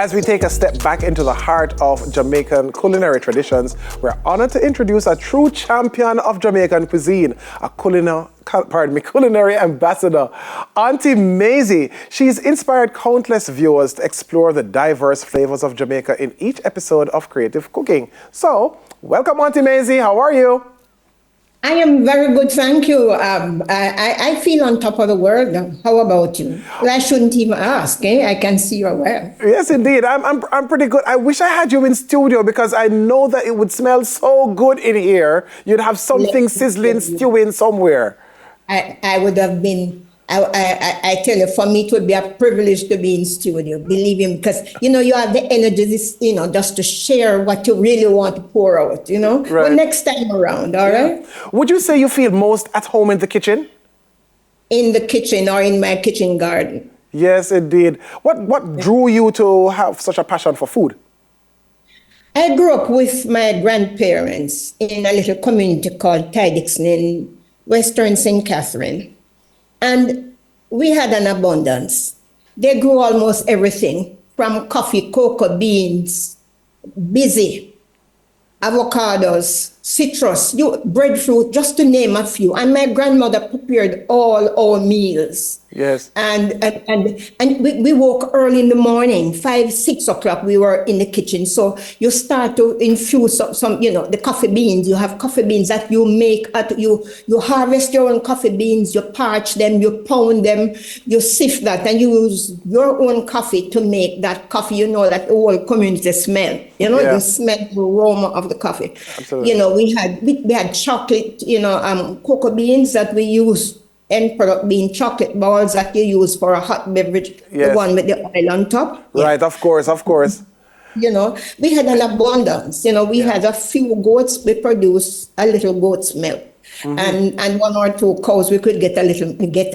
As we take a step back into the heart of Jamaican culinary traditions, we're honored to introduce a true champion of Jamaican cuisine, a culinary ambassador, Aunty Mazie. She's inspired countless viewers to explore the diverse flavors of Jamaica in each episode of Creative Cooking. So, welcome Aunty Mazie, how are you? I am very good, thank you. I feel on top of the world. How about you? Well, I shouldn't even ask, eh? I can see you're well. Yes, indeed. I'm pretty good. I wish I had you in studio because I know that it would smell so good in here. You'd have something sizzling, stewing somewhere. I would have been, I tell you, for me it would be a privilege to be in studio, believe me, because, you know, you have the energy, just to share what you really want to pour out, Right. But next time around, all right? Would you say you feel most at home in the kitchen? In the kitchen or in my kitchen garden. Yes, indeed. What drew you to have such a passion for food? I grew up with my grandparents in a little community called Tidixon in Western St. Catherine. And we had an abundance. They grew almost everything from coffee, cocoa, beans, busy, avocados, citrus, breadfruit, just to name a few. And my grandmother prepared all our meals. Yes. And we woke early in the morning, 5, 6 o'clock, we were in the kitchen. So you start to infuse some the coffee beans. You have coffee beans that you make, you harvest your own coffee beans, you parch them, you pound them, you sift that, and you use your own coffee to make that coffee, that the whole community smell. You smell the aroma of the coffee. Absolutely. We had chocolate, cocoa beans that we use, end product being chocolate balls that you use for a hot beverage, yes. The one with the oil on top. Right, of course. We had an abundance. We had a few goats. We produced a little goat's milk. Mm-hmm. And 1 or 2 cows, we could get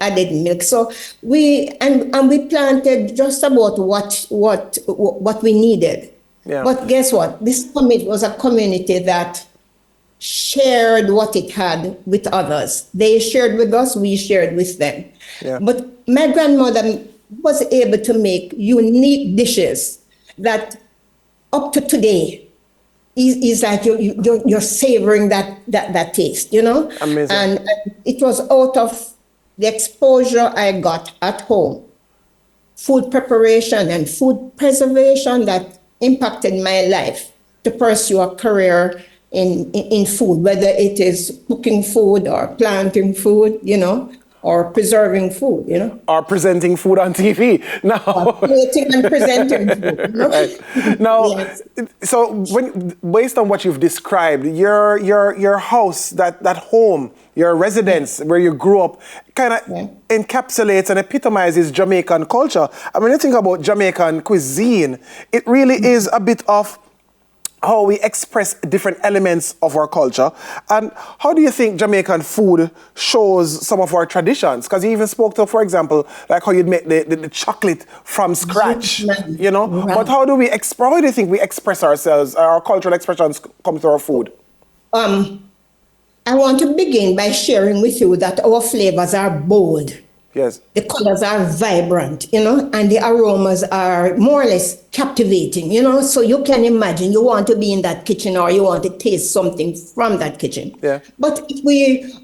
added milk. So we planted just about what we needed. Yeah. But guess what? This community was a community that shared what it had with others. They shared with us, we shared with them. Yeah. But my grandmother was able to make unique dishes that up to today is like you're savoring that taste, Amazing. And it was out of the exposure I got at home, food preparation and food preservation, that impacted my life to pursue a career in food, whether it is cooking food or planting food, or preserving food, Or presenting food on TV. Now, creating and presenting food. Right. Now, yes. So based on what you've described, your house, that home, your residence where you grew up, kind of encapsulates and epitomizes Jamaican culture. I mean, when you think about Jamaican cuisine, it really is a bit of how we express different elements of our culture. And how do you think Jamaican food shows some of our traditions? Because you even spoke to, for example, like how you'd make the chocolate from scratch, Right. But how do you think we express ourselves, our cultural expressions come through our food? I want to begin by sharing with you that our flavors are bold. Yes. The colors are vibrant, and the aromas are more or less captivating, so you can imagine you want to be in that kitchen or you want to taste something from that kitchen. Yeah. But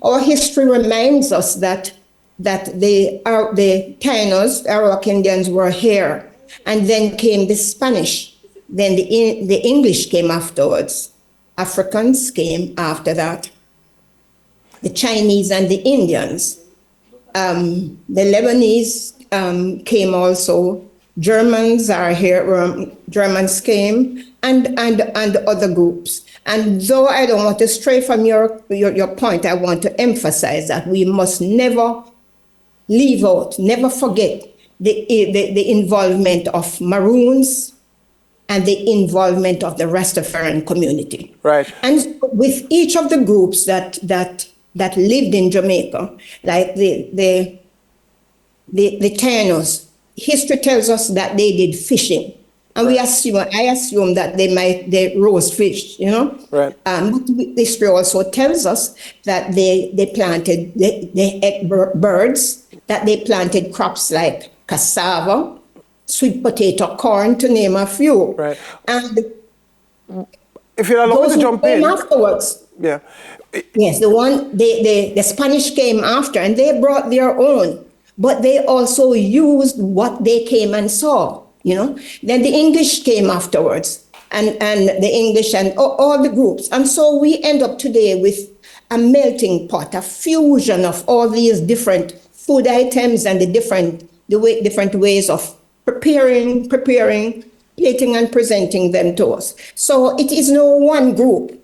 our history reminds us that the Taínos, Arawak Indians, were here, and then came the Spanish, then the English came afterwards. Africans came after that. The Chinese and the Indians. The Lebanese came also. Germans are here. Germans came, and other groups. And though I don't want to stray from your point, I want to emphasize that we must never leave out, never forget the involvement of Maroons and the involvement of the Rastafarian community. Right. And with each of the groups that lived in Jamaica, like the Taínos, history tells us that they did fishing. And I assume that they roast fish, Right. But history also tells us that they planted, they ate birds, that they planted crops like cassava, sweet potato, corn, to name a few. Right. And if you'll allow me to jump in. Afterwards. Yeah. Yes, the Spanish came after, and they brought their own, but they also used what they came and saw, you know. Then the English came afterwards, and the English and all the groups. And so we end up today with a melting pot, a fusion of all these different food items and the different ways of preparing, plating and presenting them to us. So it is no one group.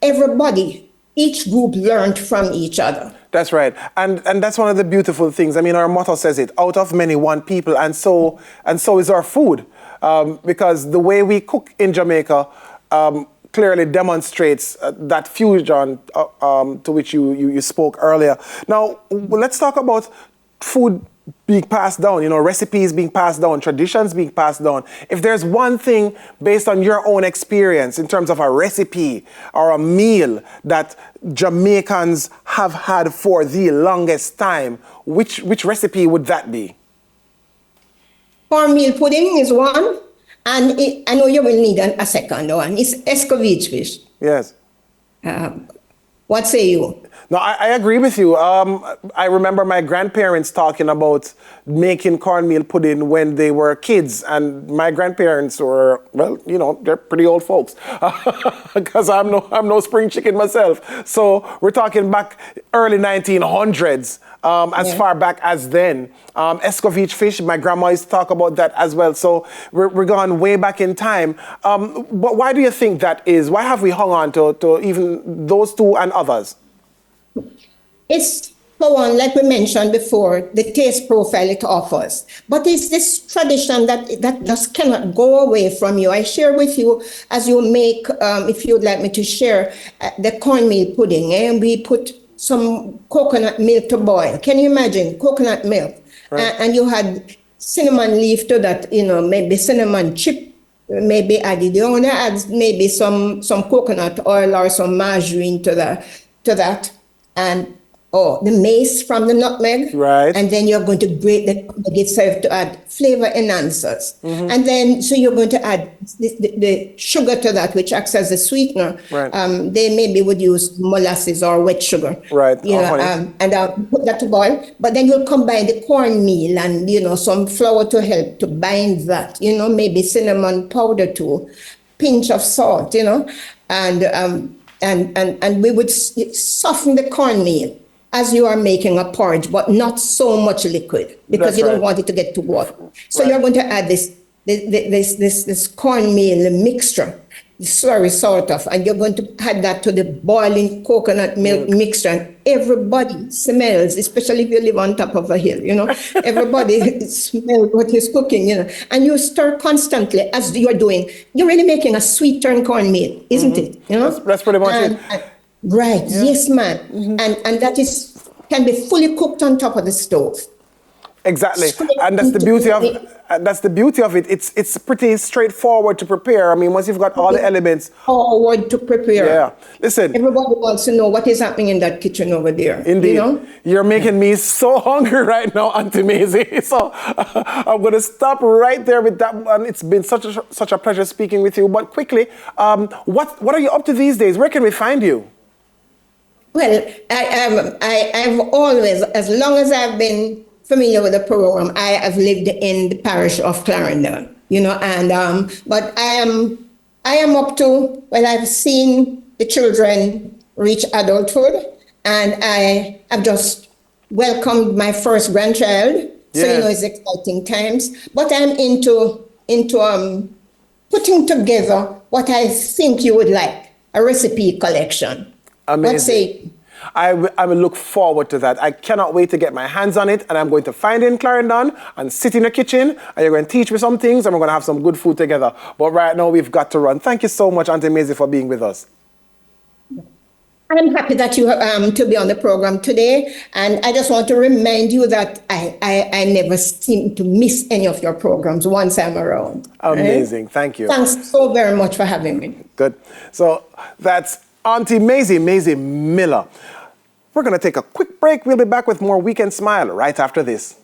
Everybody, each group learned from each other. That's right. And that's one of the beautiful things. I mean, our motto says it, out of many, one people, and so is our food. Because the way we cook in Jamaica clearly demonstrates that fusion to which you spoke earlier. Now, let's talk about food being passed down, you know, recipes being passed down, traditions being passed down. If there's one thing based on your own experience in terms of a recipe or a meal that Jamaicans have had for the longest time, which recipe would that be? Cornmeal pudding is one, and I know you will need a second one. It's escovitch fish. Yes. What say you? No, I agree with you. I remember my grandparents talking about making cornmeal pudding when they were kids, and my grandparents were, well, you know, they're pretty old folks, because I'm no spring chicken myself. So we're talking back early 1900s, as far back as then. Escovitch fish, my grandma used to talk about that as well. So we're gone way back in time. But why do you think that is? Why have we hung on to even those two and others? It's, for one, like we mentioned before, the taste profile it offers. But it's this tradition that just cannot go away from you. I share with you, as you make, if you'd like me to share, the cornmeal pudding. And we put some coconut milk to boil. Can you imagine? Coconut milk. Right. And you had cinnamon leaf to that, you know, maybe cinnamon chip, maybe added. You want to add maybe some coconut oil or some margarine to that. And the mace from the nutmeg. Right. And then you're going to grate the nutmeg itself to add flavor enhancers. Mm-hmm. And then, so you're going to add the sugar to that, which acts as a sweetener. Right. They maybe would use molasses or wet sugar. Right. You know, and put that to boil. But then you'll combine the cornmeal and, you know, some flour to help to bind that. You know, maybe cinnamon powder too, pinch of salt, you know, and we would soften the cornmeal as you are making a porridge, but not so much liquid, because you don't want it to get too water. So you're going to add this cornmeal mixture, the slurry sort of, and you're going to add that to the boiling coconut milk mixture. And everybody smells, especially if you live on top of a hill, you know, everybody smells what is cooking, you know, and you stir constantly as you're doing. You're really making a sweet turn cornmeal, isn't it? You know, that's pretty much it. Right. Yeah. Yes, ma'am. Mm-hmm. And that can be fully cooked on top of the stove. Exactly, and that's the beauty of it. It's pretty straightforward to prepare. I mean, once you've got all the elements. Forward to prepare. Yeah. Listen. Everybody wants to know what is happening in that kitchen over there. Indeed. You know? You're making me so hungry right now, Aunty Mazie. So I'm going to stop right there with that one. It's been such a pleasure speaking with you. But quickly, what are you up to these days? Where can we find you? Well, I've always, as long as I've been familiar with the program, I have lived in the parish of Clarendon, you know, and but I am up to, well, I've seen the children reach adulthood, and I have just welcomed my first grandchild. Yes. So, you know, it's exciting times. But I'm into putting together what I think you would like, a recipe collection. Amazing. What say? I will look forward to that. I cannot wait to get my hands on it, and I'm going to find it in Clarendon and sit in the kitchen, and you're going to teach me some things, and we're going to have some good food together. But right now, we've got to run. Thank you so much, Aunty Mazie, for being with us. I'm happy that you to be on the program today, and I just want to remind you that I never seem to miss any of your programs once I'm around. Amazing. Right? Thank you. Thanks so very much for having me. Good. So that's Aunty Mazie Miller. We're going to take a quick break. We'll be back with more Weekend Smile right after this.